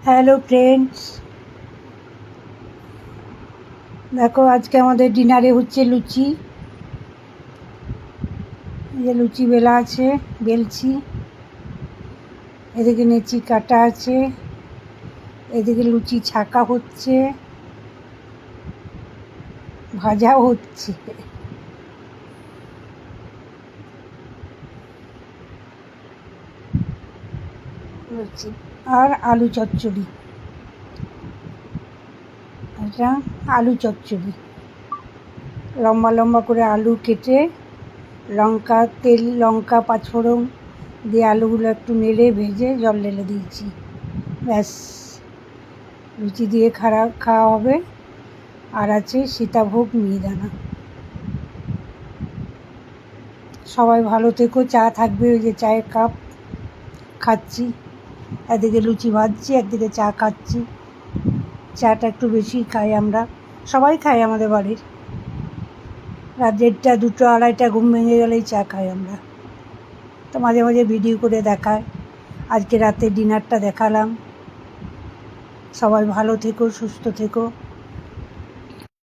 Hello friends, দেখো আজকে আমাদের ডিনারে হচ্ছে লুচি। এই যে লুচি বেলা আছে, বেলছি। এদিকে নেচি কাটা আছে, এদিকে লুচি ছাকা হচ্ছে, ভাজাও হচ্ছে। লুচি আর আলু চচ্চড়ি, এটা আলু চচ্চড়ি। লম্বা লম্বা করে আলু কেটে লঙ্কা পাঁচফোড়ন দিয়ে আলুগুলো একটু নেড়ে ভেজে জল ঢেলে দিয়েছি। ব্যাস, লুচি দিয়ে খাওয়া হবে। আর আছে সীতাভোগ মিহিদানা। সবাই ভালো থেকো। চা থাকবে, ওই যে চায়ের কাপ খাচ্ছি, একদিকে লুচি ভাজছি, একদিকে চা খাচ্ছি। চাটা একটু বেশি খাই আমরা, সবাই খাই আমাদের বাড়ির। রাত 1টা 2টো 2:30 ঘুম ভেঙে গেলেই চা খাই আমরা। তো মাঝে মাঝে ভিডিও করে দেখায়। আজকে রাতে ডিনারটা দেখালাম। সবাই ভালো থেকো, সুস্থ থেকো।